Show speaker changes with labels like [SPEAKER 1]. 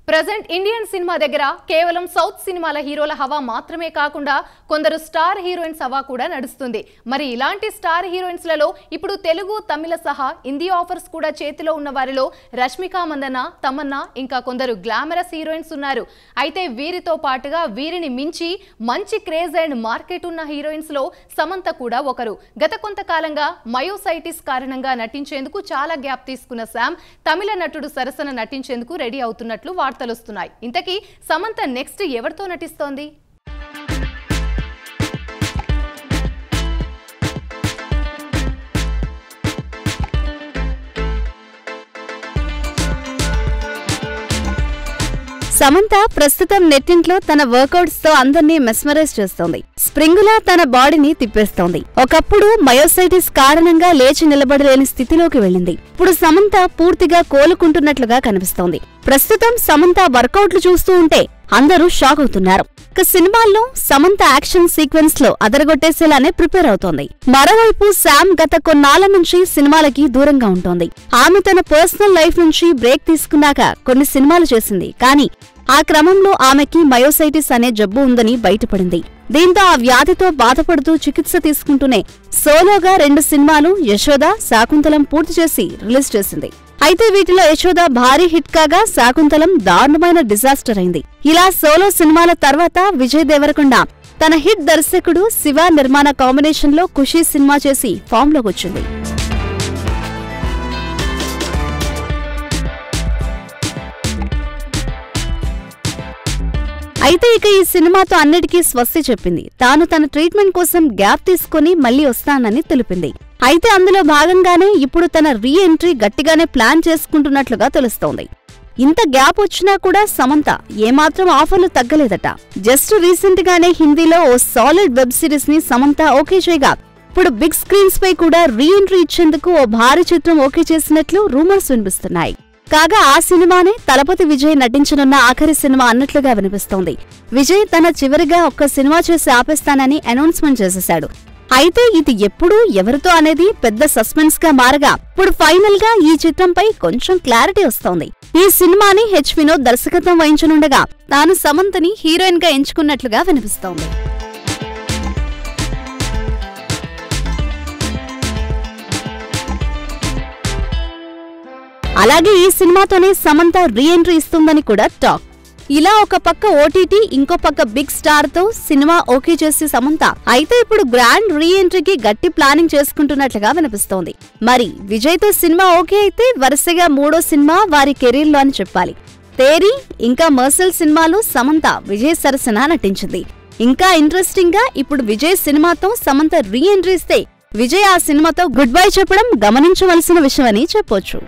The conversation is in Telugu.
[SPEAKER 1] ప్రెజెంట్ ఇండియన్ సినిమా దగ్గర కేవలం సౌత్ సినిమాల హీరోల హవా మాత్రమే కాకుండా కొందరు స్టార్ హీరోయిన్స్ హవా కూడా నడుస్తుంది. మరి ఇలాంటి స్టార్ హీరోయిన్స్ లలో ఇప్పుడు తెలుగు, తమిళ సహా హిందీ ఆఫర్స్ కూడా చేతిలో ఉన్న వారిలో రష్మిక మందన్న, తమన్నా ఇంకా కొందరు గ్లామరస్ హీరోయిన్స్ ఉన్నారు. అయితే వీరితో పాటుగా వీరిని మించి మంచి క్రేజ్ అండ్ మార్కెట్ ఉన్న హీరోయిన్స్ లో సమంత కూడా ఒకరు. గత కొంతకాలంగా మయోసైటిస్ కారణంగా నటించేందుకు చాలా గ్యాప్ తీసుకున్న శామ్ తమిళ నటుడు సరసన నటించేందుకు రెడీ అవుతున్నట్లు వార్తలొస్తున్నాయి. ఇంతకీ సమంత నెక్స్ట్ ఎవరితో నటిస్తోంది?
[SPEAKER 2] సమంత ప్రస్తుతం నెట్టింట్లో తన వర్కౌట్స్ తో అందర్నీ మెస్మరైజ్ చేస్తోంది. స్ప్రింగులా తన బాడీని తిప్పేస్తోంది. ఒకప్పుడు మయోసైటిస్ కారణంగా లేచి నిలబడలేని స్థితిలోకి వెళ్ళింది. ఇప్పుడు సమంత పూర్తిగా కోలుకుంటున్నట్లుగా కనిపిస్తోంది. ప్రస్తుతం సమంత వర్కౌట్లు చూస్తూ ఉంటే అందరూ షాక్ అవుతున్నారు. ఇక సినిమాల్లో సమంత యాక్షన్ సీక్వెన్స్ లో అదరగొట్టేసేలానే ప్రిపేర్ అవుతోంది. మరోవైపు శామ్ గత కొన్నాళ్ల నుంచి సినిమాలకి దూరంగా ఉంటోంది. ఆమె తన పర్సనల్ లైఫ్ నుంచి బ్రేక్ తీసుకున్నాక కొన్ని సినిమాలు చేసింది. కానీ ఆ క్రమంలో ఆమెకి మయోసైటిస్ అనే జబ్బు ఉందని బయటపడింది. దీంతో ఆ వ్యాధితో బాధపడుతూ చికిత్స తీసుకుంటూనే సోలోగా 2 సినిమాలు యశోద, శాకుంతలం పూర్తి చేసి రిలీజ్ చేసింది. అయితే వీటిలో యశోద భారీ హిట్ కాగా శాకుంతలం దారుణమైన డిజాస్టర్ అయింది. ఇలా సోలో సినిమాల తర్వాత విజయ్ దేవరకొండ తన హిట్ దర్శకుడు శివ నిర్మాణ కాంబినేషన్ లో ఖుషీ సినిమా చేసి ఫామ్ లోకొచ్చింది. అయితే ఇక ఈ సినిమాతో అన్నిటికీ స్వస్తి చెప్పింది. తాను తన ట్రీట్మెంట్ కోసం గ్యాప్ తీసుకుని మళ్లీ వస్తానని తెలిపింది. అయితే అందులో భాగంగానే ఇప్పుడు తన రీ ఎంట్రీ గట్టిగానే ప్లాన్ చేసుకుంటున్నట్లుగా తెలుస్తోంది. ఇంత గ్యాప్ వచ్చినా కూడా సమంత ఏమాత్రం ఆఫర్లు తగ్గలేదట. జస్ట్ రీసెంట్ గానే హిందీలో ఓ సాలిడ్ వెబ్ సిరీస్ ని సమంత ఓకే చేయగా ఇప్పుడు బిగ్ స్క్రీన్స్ పై కూడా రీ ఎంట్రీ ఇచ్చేందుకు ఓ భారీ చిత్రం ఓకే చేసినట్లు రూమర్స్ వినిపిస్తున్నాయి. కాగా ఆ సినిమానే తలపతి విజయ్ నటించనున్న ఆఖరి సినిమా అన్నట్లుగా వినిపిస్తోంది. విజయ్ తన చివరిగా ఒక్క సినిమా చేసి ఆపేస్తానని అనౌన్స్మెంట్ చేసేశాడు. అయితే ఇది ఎప్పుడు ఎవరితో అనేది పెద్ద సస్పెన్స్ గా మారగా ఇప్పుడు ఫైనల్ గా ఈ చిత్రంపై కొంచెం క్లారిటీ వస్తోంది. ఈ సినిమాని హెచ్ వినోద్ దర్శకత్వం వహించనుండగా తాను సమంతని హీరోయిన్ గా ఎంచుకున్నట్లుగా వినిపిస్తోంది. అలాగే ఈ సినిమాతోనే సమంత రీ ఎంట్రీ ఇస్తుందని కూడా టాక్. ఇలా ఒక పక్క ఓటీటీ, ఇంకో పక్క బిగ్ స్టార్ తో సినిమా ఓకే చేసి సమంత అయితే ఇప్పుడు గ్రాండ్ రీ ఎంట్రీకి గట్టి ప్లానింగ్ చేసుకుంటున్నట్లుగా వినిపిస్తోంది. మరి విజయ్ తో సినిమా ఓకే అయితే వరుసగా 3వ సినిమా వారి కెరీర్ లో అని చెప్పాలి. తేరీ ఇంకా మర్సల్ సినిమాలో సమంత విజయ్ సరసన నటించింది. ఇంకా ఇంట్రెస్టింగ్ గా ఇప్పుడు విజయ్ సినిమాతో సమంత రీ ఎంట్రీ ఇస్తే విజయ్ ఆ సినిమాతో గుడ్ బై చెప్పడం గమనించవలసిన విషయమని చెప్పొచ్చు.